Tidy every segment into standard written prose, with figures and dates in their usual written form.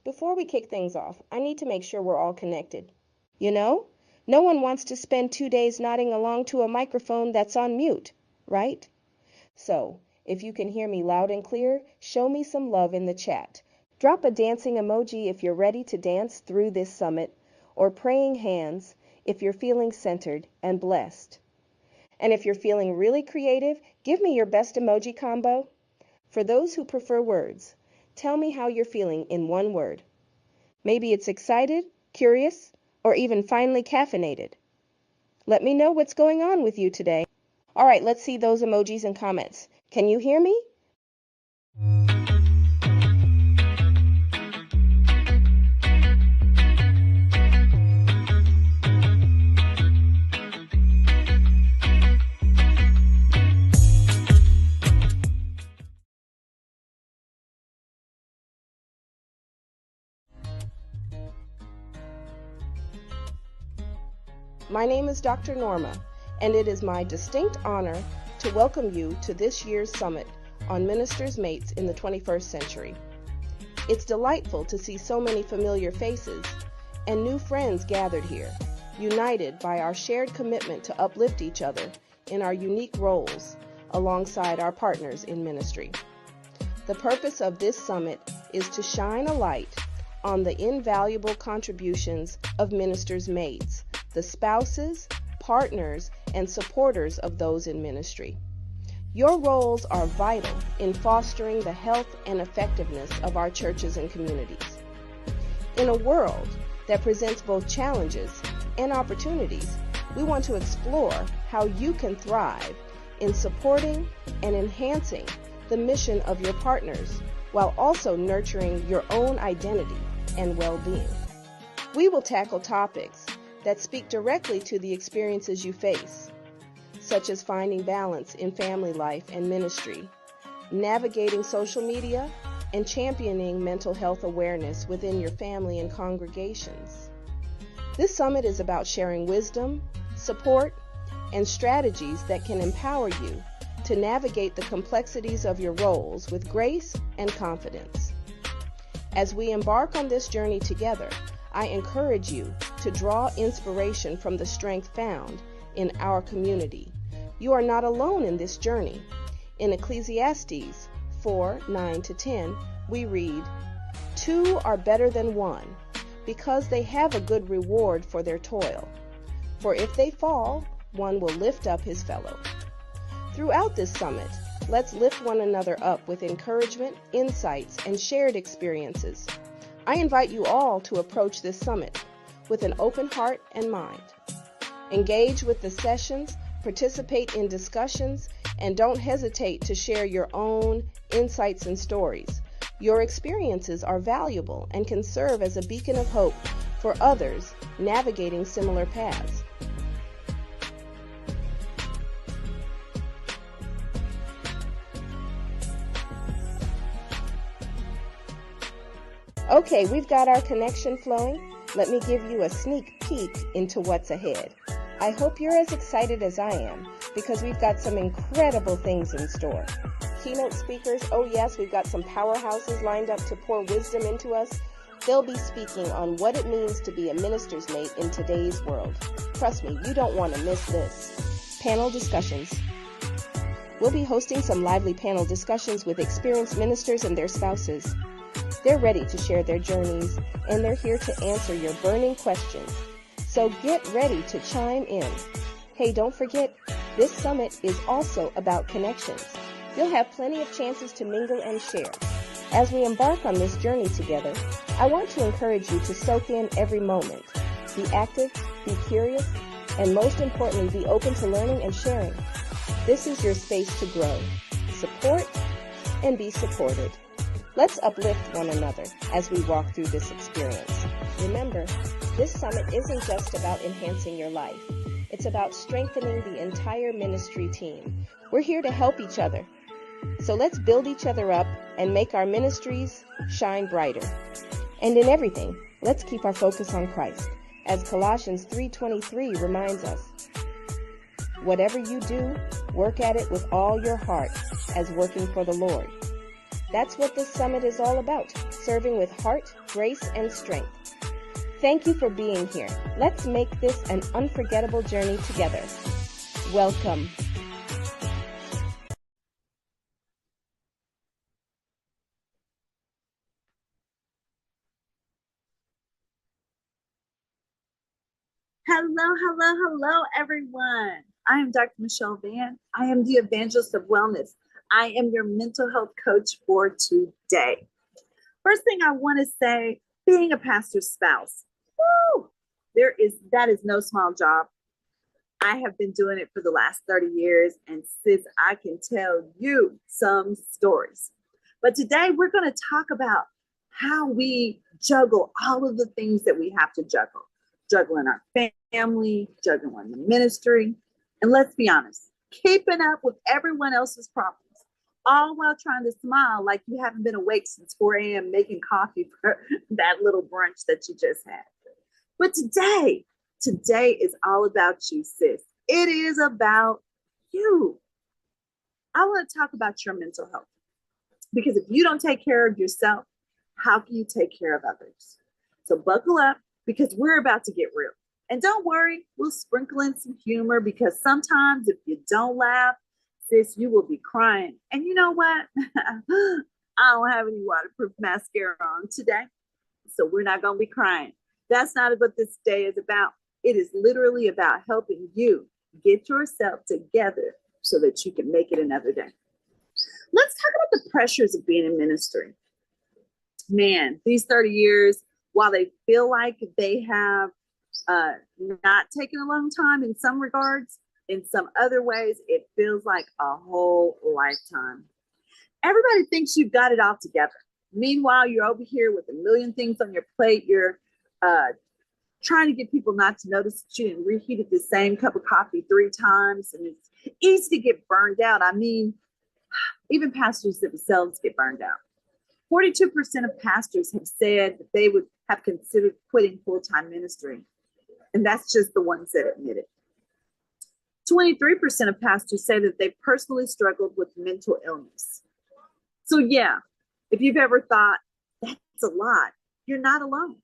Before we kick things off, I need to make sure we're all connected. You know, no one wants to spend 2 days nodding along to a microphone that's on mute, right? So, if you can hear me loud and clear, show me some love in the chat. Drop a dancing emoji if you're ready to dance through this summit, or praying hands if you're feeling centered and blessed. And if you're feeling really creative, give me your best emoji combo. For those who prefer words, tell me how you're feeling in one word. Maybe it's excited, curious, or even finely caffeinated. Let me know what's going on with you today. All right, let's see those emojis and comments. Can you hear me? My name is Dr. Norma, and it is my distinct honor to welcome you to this year's summit on Ministers' Mates in the 21st Century. It's delightful to see so many familiar faces and new friends gathered here, united by our shared commitment to uplift each other in our unique roles alongside our partners in ministry. The purpose of this summit is to shine a light on the invaluable contributions of ministers' mates, the spouses, partners, and supporters of those in ministry. Your roles are vital in fostering the health and effectiveness of our churches and communities. In a world that presents both challenges and opportunities, we want to explore how you can thrive in supporting and enhancing the mission of your partners while also nurturing your own identity and well-being. We will tackle topics that speak directly to the experiences you face, such as finding balance in family life and ministry, navigating social media, and championing mental health awareness within your family and congregations. This summit is about sharing wisdom, support, and strategies that can empower you to navigate the complexities of your roles with grace and confidence. As we embark on this journey together, I encourage you to draw inspiration from the strength found in our community. You are not alone in this journey. In Ecclesiastes 4:9-10, we read, "Two are better than one, because they have a good reward for their toil. For if they fall, one will lift up his fellow." Throughout this summit, let's lift one another up with encouragement, insights, and shared experiences. I invite you all to approach this summit with an open heart and mind. Engage with the sessions, participate in discussions, and don't hesitate to share your own insights and stories. Your experiences are valuable and can serve as a beacon of hope for others navigating similar paths. Okay, we've got our connection flowing. Let me give you a sneak peek into what's ahead. I hope you're as excited as I am because we've got some incredible things in store. Keynote speakers, oh yes, we've got some powerhouses lined up to pour wisdom into us. They'll be speaking on what it means to be a minister's mate in today's world. Trust me, you don't want to miss this. Panel discussions. We'll be hosting some lively panel discussions with experienced ministers and their spouses. They're ready to share their journeys, and they're here to answer your burning questions. So get ready to chime in. Hey, don't forget, this summit is also about connections. You'll have plenty of chances to mingle and share. As we embark on this journey together, I want to encourage you to soak in every moment. Be active, be curious, and most importantly, be open to learning and sharing. This is your space to grow, support, and be supported. Let's uplift one another as we walk through this experience. Remember, this summit isn't just about enhancing your life. It's about strengthening the entire ministry team. We're here to help each other. So let's build each other up and make our ministries shine brighter. And in everything, let's keep our focus on Christ, as Colossians 3:23 reminds us. Whatever you do, work at it with all your heart as working for the Lord. That's what this summit is all about, serving with heart, grace, and strength. Thank you for being here. Let's make this an unforgettable journey together. Welcome. Hello, everyone. I am Dr. Michelle Van. I am the evangelist of wellness. I am your mental health coach for today. First thing I want to say, being a pastor's spouse, that is no small job. I have been doing it for the last 30 years, and sis, I can tell you some stories. But today we're going to talk about how we juggle all of the things that we have to juggle. Juggling our family, juggling the ministry, and let's be honest, keeping up with everyone else's problems, all while trying to smile like you haven't been awake since 4 a.m. making coffee for that little brunch that you just had. But today is all about you, sis. It is about you. I want to talk about your mental health, because if you don't take care of yourself, how can you take care of others? So buckle up, because we're about to get real. And don't worry, we'll sprinkle in some humor, because sometimes if you don't laugh, sis, you will be crying. And you know what? I don't have any waterproof mascara on today, so we're not going to be crying. That's not what this day is about. It is literally about helping you get yourself together so that you can make it another day. Let's talk about the pressures of being in ministry. Man, these 30 years, while they feel like they have not taken a long time in some regards, in some other ways, it feels like a whole lifetime. Everybody thinks you've got it all together. Meanwhile, you're over here with a million things on your plate. You're trying to get people not to notice that you didn't reheated the same cup of coffee 3 times, and it's easy to get burned out. I mean, even pastors themselves get burned out. 42% of pastors have said that they would have considered quitting full-time ministry. And that's just the ones that admit it. 23% of pastors say that they personally struggled with mental illness. So yeah, if you've ever thought that's a lot, you're not alone.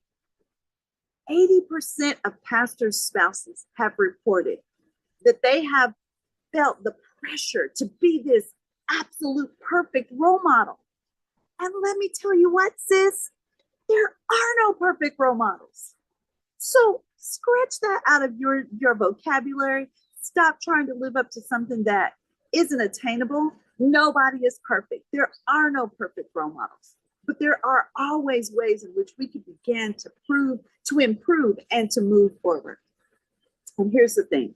80% of pastors' spouses have reported that they have felt the pressure to be this absolute perfect role model. And let me tell you what, sis, there are no perfect role models. So scratch that out of your vocabulary. Stop trying to live up to something that isn't attainable. Nobody is perfect. There are no perfect role models, but there are always ways in which we can begin to improve and to move forward. And here's the thing.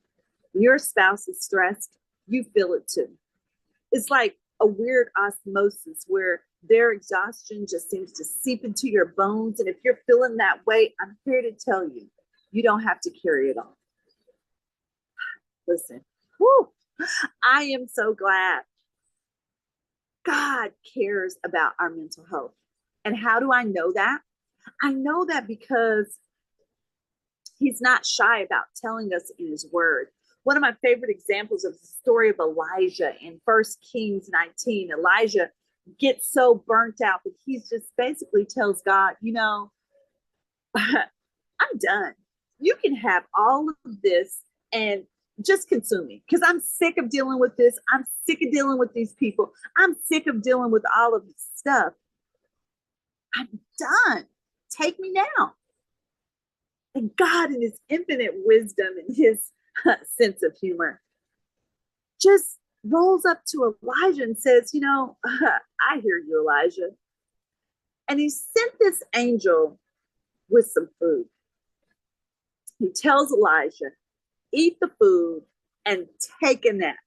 When your spouse is stressed, you feel it too. It's like a weird osmosis where their exhaustion just seems to seep into your bones. And if you're feeling that way, I'm here to tell you, you don't have to carry it on. Listen, I am so glad God cares about our mental health. And how do I know that? I know that because he's not shy about telling us in his word. One of my favorite examples of the story of Elijah in 1 Kings 19. Elijah gets so burnt out that he just basically tells God, you know, I'm done. You can have all of this and just consume me, because I'm sick of dealing with this. I'm sick of dealing with these people. I'm sick of dealing with all of this stuff. I'm done. Take me now. And God, in his infinite wisdom and his sense of humor, just rolls up to Elijah and says, you know, I hear you, Elijah. And he sent this angel with some food. He tells Elijah, eat the food and take a nap.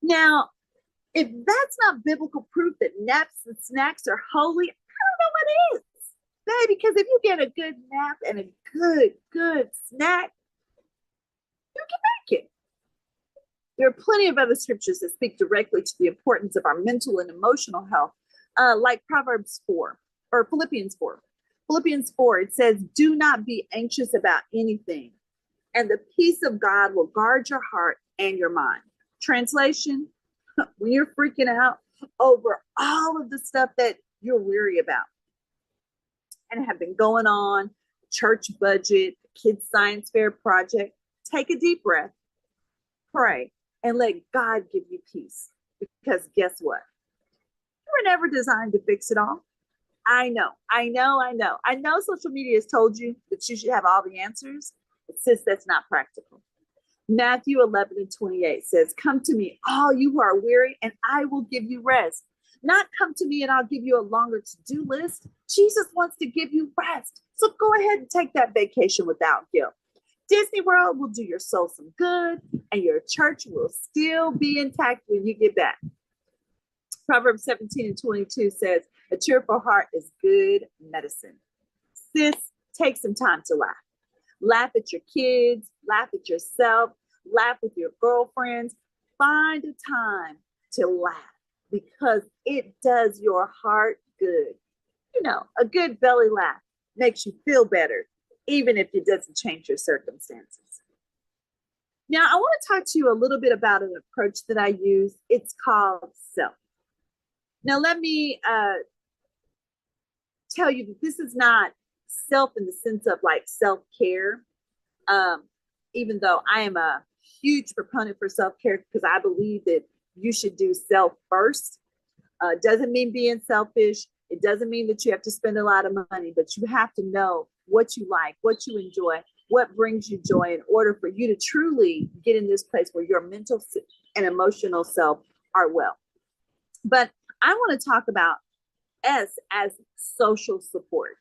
Now, if that's not biblical proof that naps and snacks are holy, I don't know what is. Baby, because if you get a good nap and a good snack, you can make it. There are plenty of other scriptures that speak directly to the importance of our mental and emotional health, like Proverbs 4 or Philippians 4. Philippians 4, it says, do not be anxious about anything, and the peace of God will guard your heart and your mind. Translation, when you're freaking out over all of the stuff that you're weary about, and have been going on, church budget, kids science fair project, take a deep breath, pray, and let God give you peace. Because guess what? You were never designed to fix it all. I know social media has told you that you should have all the answers, but sis, that's not practical. Matthew 11:28 says, come to me, all you who are weary, and I will give you rest. Not come to me and I'll give you a longer to-do list. Jesus wants to give you rest. So go ahead and take that vacation without guilt. Disney World will do your soul some good, and your church will still be intact when you get back. Proverbs 17:22 says, a cheerful heart is good medicine. Sis, take some time to laugh. Laugh at your kids, laugh at yourself, laugh with your girlfriends. Find a time to laugh because it does your heart good. You know, a good belly laugh makes you feel better, even if it doesn't change your circumstances. Now, I want to talk to you a little bit about an approach that I use. It's called self. Now, let me tell you that this is not self in the sense of like self-care, even though I am a huge proponent for self-care because I believe that you should do self first. Doesn't mean being selfish. It doesn't mean that you have to spend a lot of money, but you have to know what you like, what you enjoy, what brings you joy in order for you to truly get in this place where your mental and emotional self are well. But I want to talk about S as social support.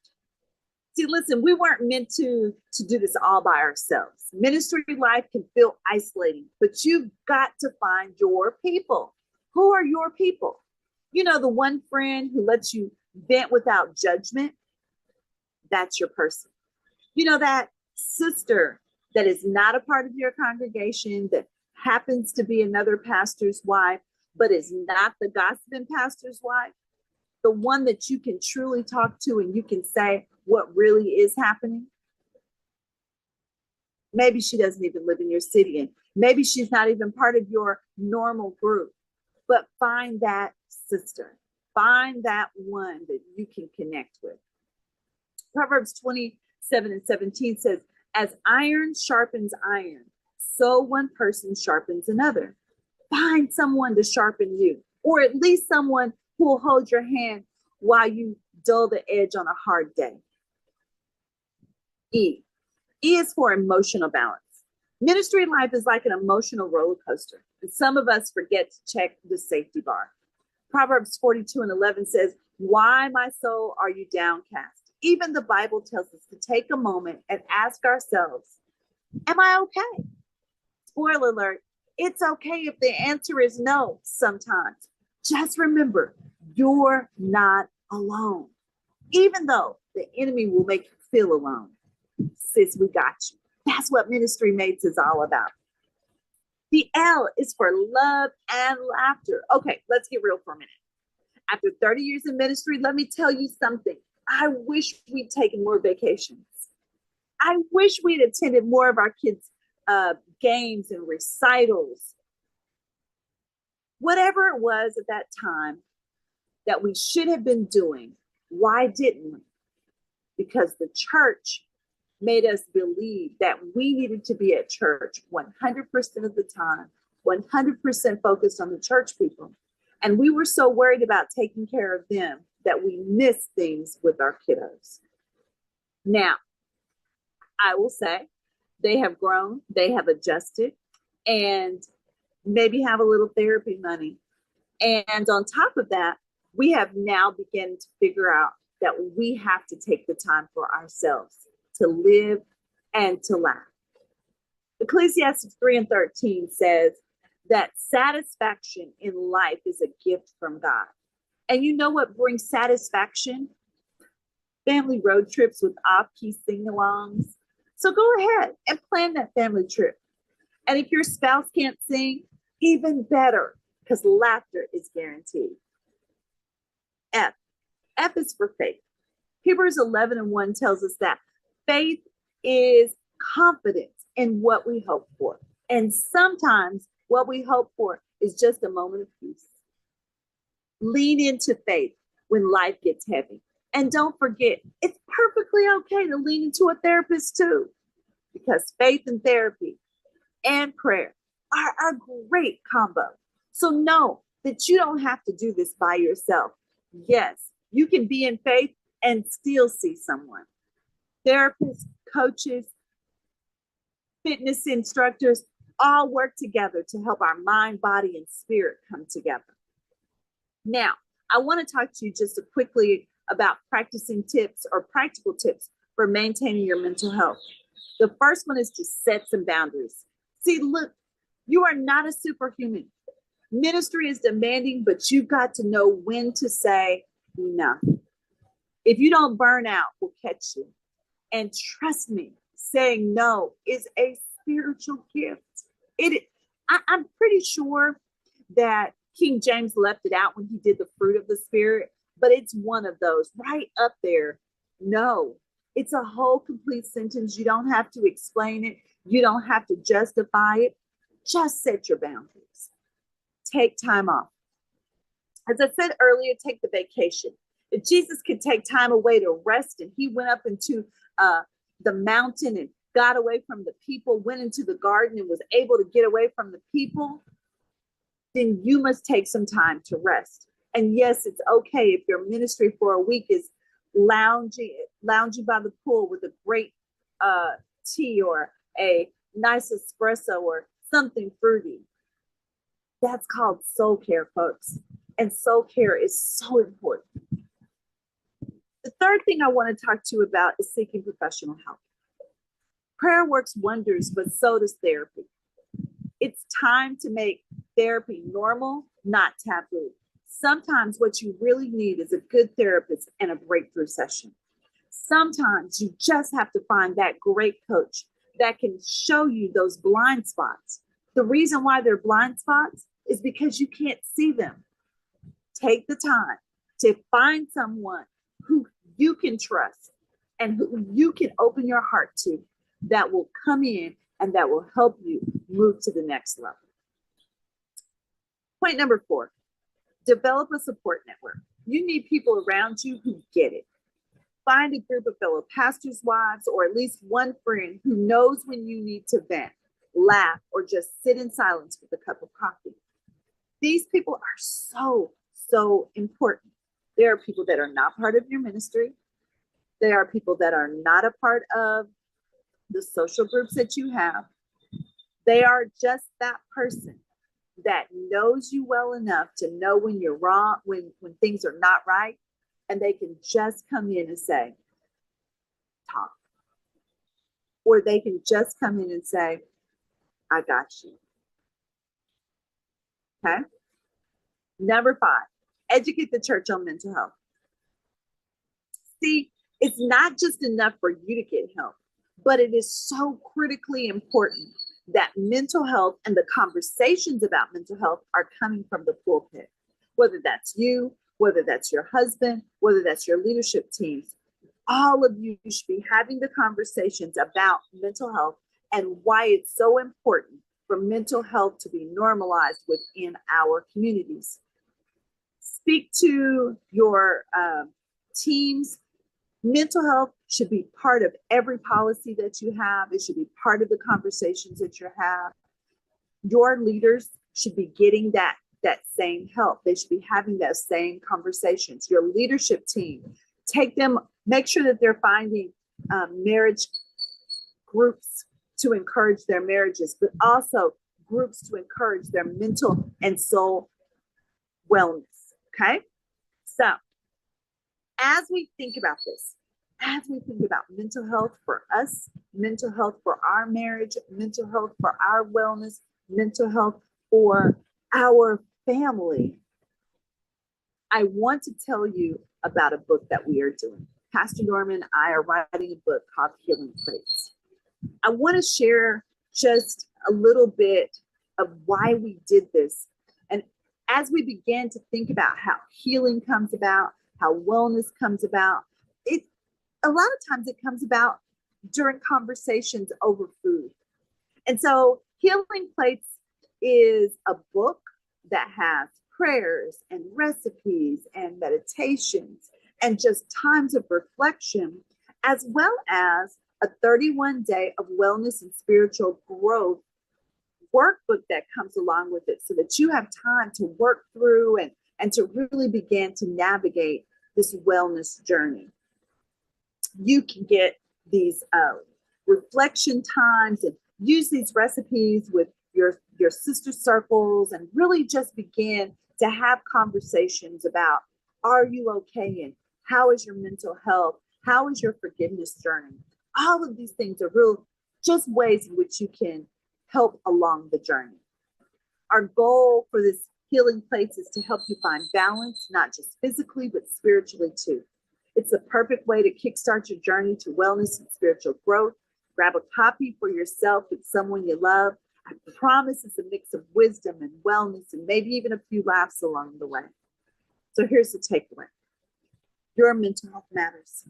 See, listen, we weren't meant to do this all by ourselves. Ministry life can feel isolating, but you've got to find your people. Who are your people? You know, the one friend who lets you vent without judgment, that's your person. You know, that sister that is not a part of your congregation, that happens to be another pastor's wife, but is not the gossiping pastor's wife, the one that you can truly talk to and you can say what really is happening. Maybe she doesn't even live in your city, and maybe she's not even part of your normal group, but find that sister, find that one that you can connect with. Proverbs 27:17 says, as iron sharpens iron, so one person sharpens another. Find someone to sharpen you, or at least someone who will hold your hand while you dull the edge on a hard day. E is for emotional balance. Ministry life is like an emotional roller coaster, and some of us forget to check the safety bar. Proverbs 42:11 says, why, my soul, are you downcast? Even the Bible tells us to take a moment and ask ourselves, am I okay? Spoiler alert, it's okay if the answer is no sometimes. Just remember, you're not alone. Even though the enemy will make you feel alone. Sis, we got you. That's what Ministry Mates is all about. The L is for love and laughter. Okay, let's get real for a minute. After 30 years in ministry, let me tell you something. I wish we'd taken more vacations. I wish we'd attended more of our kids' games and recitals. Whatever it was at that time that we should have been doing, why didn't we? Because the church made us believe that we needed to be at church 100% of the time, 100% focused on the church people. And we were so worried about taking care of them that we missed things with our kiddos. Now, I will say they have grown, they have adjusted, and maybe have a little therapy money. And on top of that, we have now begun to figure out that we have to take the time for ourselves to live and to laugh. Ecclesiastes 3:13 says that satisfaction in life is a gift from God. And you know what brings satisfaction? Family road trips with off-key sing-alongs. So go ahead and plan that family trip. And if your spouse can't sing, even better, because laughter is guaranteed. F is for faith. Hebrews 11:1 tells us that faith is confidence in what we hope for. And sometimes what we hope for is just a moment of peace. Lean into faith when life gets heavy. And don't forget, it's perfectly okay to lean into a therapist too, because faith and therapy and prayer are a great combo. So know that you don't have to do this by yourself. Yes, you can be in faith and still see someone. Therapists, coaches, fitness instructors all work together to help our mind, body, and spirit come together. Now, I want to talk to you just quickly about practicing tips or practical tips for maintaining your mental health. The first one is to set some boundaries. See, look, you are not a superhuman. Ministry is demanding, but you've got to know when to say enough. If you don't burn out, we'll catch you. And trust me, saying no is a spiritual gift. I'm pretty sure that King James left it out when he did the fruit of the Spirit, but it's one of those right up there. No, it's a whole complete sentence. You don't have to explain it. You don't have to justify it. Just set your boundaries. Take time off. As I said earlier, take the vacation. If Jesus could take time away to rest and he went up into the mountain and got away from the people, went into the garden and was able to get away from the people, then you must take some time to rest. And yes, it's okay if your ministry for a week is lounging by the pool with a great tea or a nice espresso or something fruity. That's called soul care, folks. And soul care is so important. The third thing I want to talk to you about is seeking professional help. Prayer works wonders, but so does therapy. It's time to make therapy normal, not taboo. Sometimes what you really need is a good therapist and a breakthrough session. Sometimes you just have to find that great coach that can show you those blind spots. The reason why they're blind spots is because you can't see them. Take the time to find someone who you can trust and who you can open your heart to, that will come in and that will help you move to the next level. Point number 4, develop a support network. You need people around you who get it. Find a group of fellow pastors' wives, or at least one friend who knows when you need to vent, laugh, or just sit in silence with a cup of coffee. These people are so important. There are people that are not part of your ministry. There are people that are not a part of the social groups that you have. They are just that person that knows you well enough to know when you're wrong, when things are not right, and they can just come in and say, talk. Or they can just come in and say, I got you. Okay? Number 5, educate the church on mental health. See, it's not just enough for you to get help, but it is so critically important that mental health and the conversations about mental health are coming from the pulpit. Whether that's you, whether that's your husband, whether that's your leadership teams, all of you should be having the conversations about mental health and why it's so important for mental health to be normalized within our communities. Speak to your teams. Mental health should be part of every policy that you have. It should be part of the conversations that you have. Your leaders should be getting that same help. They should be having that same conversations. Your leadership team, take them, make sure that they're finding marriage groups to encourage their marriages, but also groups to encourage their mental and soul wellness. Okay? So, as we think about this, as we think about mental health for us, mental health for our marriage, mental health for our wellness, mental health for our family, I want to tell you about a book that we are doing. Pastor Norman and I are writing a book called Healing Plates. I want to share just a little bit of why we did this. And as we began to think about how healing comes about, how wellness comes about, a lot of times it comes about during conversations over food. And so Healing Plates is a book that has prayers and recipes and meditations and just times of reflection, as well as a 31-day of wellness and spiritual growth workbook that comes along with it so that you have time to work through and to really begin to navigate this wellness journey. You can get these reflection times and use these recipes with your sister circles and really just begin to have conversations about, are you okay? And how is your mental health? How is your forgiveness journey? All of these things are real just ways in which you can help along the journey. Our goal for this healing place is to help you find balance, not just physically, but spiritually too. It's the perfect way to kickstart your journey to wellness and spiritual growth. Grab a copy for yourself with someone you love. I promise it's a mix of wisdom and wellness and maybe even a few laughs along the way. So here's the takeaway. Your mental health matters.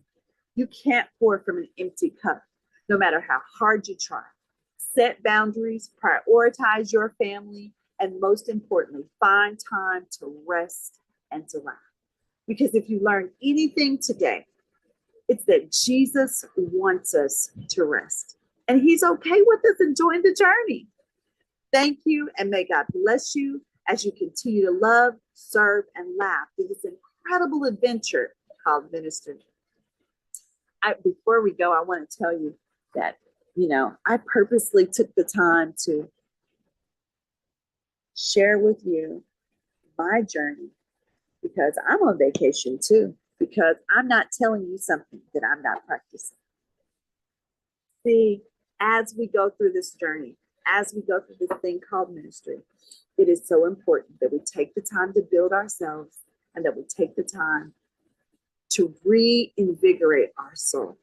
You can't pour from an empty cup, no matter how hard you try. Set boundaries, prioritize your family, and most importantly, find time to rest and to laugh. Because if you learn anything today, it's that Jesus wants us to rest. And he's okay with us enjoying the journey. Thank you, and may God bless you as you continue to love, serve, and laugh through this incredible adventure called ministry. Before we go, I want to tell you that, I purposely took the time to share with you my journey because I'm on vacation too, because I'm not telling you something that I'm not practicing. See, as we go through this journey, as we go through this thing called ministry, it is so important that we take the time to build ourselves and that we take the time to reinvigorate our soul.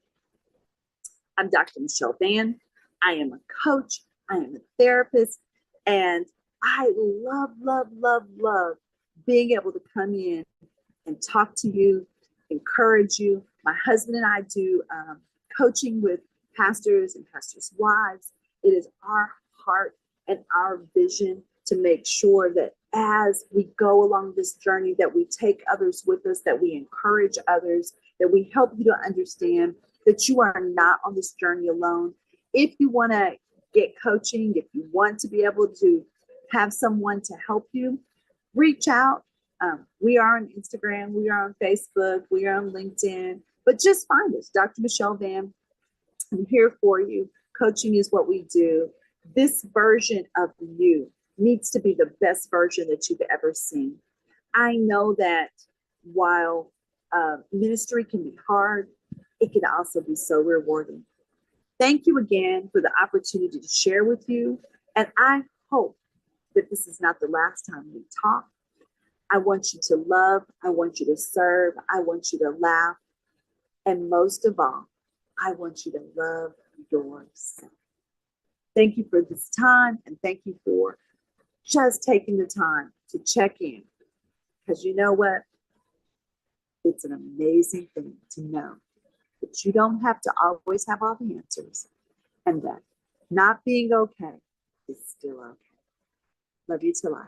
I'm Dr. Michelle Van. I am a coach. I am a therapist. And I love, love, love, love being able to come in and talk to you, encourage you. My husband and I do coaching with pastors and pastors' wives. It is our heart and our vision to make sure that as we go along this journey, that we take others with us, that we encourage others, that we help you to understand that you are not on this journey alone. If you want to get coaching, if you want to be able to have someone to help you, reach out. We are on Instagram, we are on Facebook, we are on LinkedIn, but just find us, Dr. Michelle Van. I'm here for you. Coaching is what we do. This version of you needs to be the best version that you've ever seen. I know that while ministry can be hard, it can also be so rewarding. Thank you again for the opportunity to share with you. And I hope that this is not the last time we talk. I want you to love. I want you to serve. I want you to laugh. And most of all, I want you to love yourself. Thank you for this time. And thank you for just taking the time to check in. Because you know what? It's an amazing thing to know that you don't have to always have all the answers and that not being okay is still okay. Love you to life.